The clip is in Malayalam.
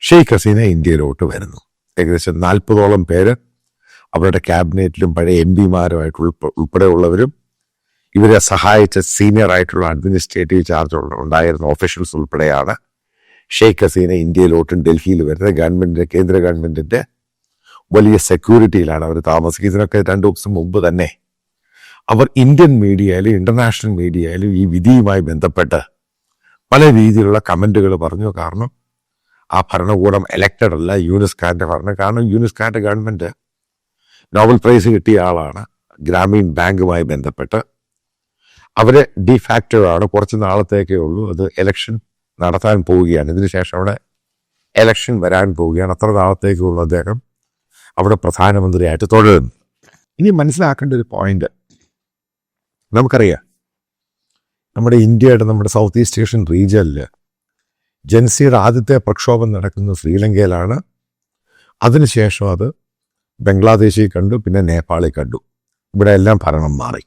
ഷെയ്ഖ് ഹസീന ഇന്ത്യയിലോട്ട് വരുന്നു. ഏകദേശം 40ഓളം പേര് അവരുടെ ക്യാബിനറ്റിലും പഴയ MP-മാരുമായിട്ട് ഉൾപ്പെടെയുള്ളവരും ഇവരെ സഹായിച്ച സീനിയർ ആയിട്ടുള്ള അഡ്മിനിസ്ട്രേറ്റീവ് ചാർജ് ഉണ്ടായിരുന്ന ഓഫീഷ്യൽസ് ഉൾപ്പെടെയാണ് ഷെയ്ഖ് ഹസീന ഇന്ത്യയിലോട്ടും ഡൽഹിയിൽ വരുന്നത്. കേന്ദ്ര ഗവൺമെന്റിന്റെ വലിയ സെക്യൂരിറ്റിയിലാണ് അവർ താമസിക്കുന്നത്. ഇതിനൊക്കെ 2 ദിവസം മുമ്പ് തന്നെ അവർ ഇന്ത്യൻ മീഡിയയിലും ഇന്റർനാഷണൽ മീഡിയയിലും ഈ വിധിയുമായി ബന്ധപ്പെട്ട് പല രീതിയിലുള്ള കമന്റുകൾ പറഞ്ഞു. കാരണം ആ ഭരണകൂടം എലക്റ്റഡ് അല്ല, യൂനുസ് ഖാന്റെ ഭരണം. കാരണം യൂനുസ് ഖാന്റെ ഗവൺമെന്റ് നോബൽ പ്രൈസ് കിട്ടിയ ആളാണ്. ഗ്രാമീൺ ബാങ്കുമായി ബന്ധപ്പെട്ട് അവര് ഡിഫാക്റ്റോ ആണ്, കുറച്ച് നാളത്തേക്കേ ഉള്ളൂ. അത് എലക്ഷൻ നടത്താൻ പോവുകയാണ്. ഇതിനുശേഷം അവിടെ എലക്ഷൻ വരാൻ പോവുകയാണ്. അത്ര നാളത്തേക്കുള്ള അദ്ദേഹം അവിടെ പ്രധാനമന്ത്രിയായിട്ട് തുടരുന്നു. ഇനി മനസ്സിലാക്കേണ്ട ഒരു പോയിന്റ്, നമുക്കറിയാം നമ്മുടെ ഇന്ത്യയുടെ നമ്മുടെ സൗത്ത് ഈസ്റ്റ് ഏഷ്യൻ റീജിയനിൽ ജൻസിയുടെ ആദ്യത്തെ പ്രക്ഷോഭം നടക്കുന്നത് ശ്രീലങ്കയിലാണ്. അതിനുശേഷം അത് ബംഗ്ലാദേശിൽ കണ്ടു, പിന്നെ നേപ്പാളിൽ കണ്ടു. ഇവിടെ എല്ലാം ഭരണം മാറി.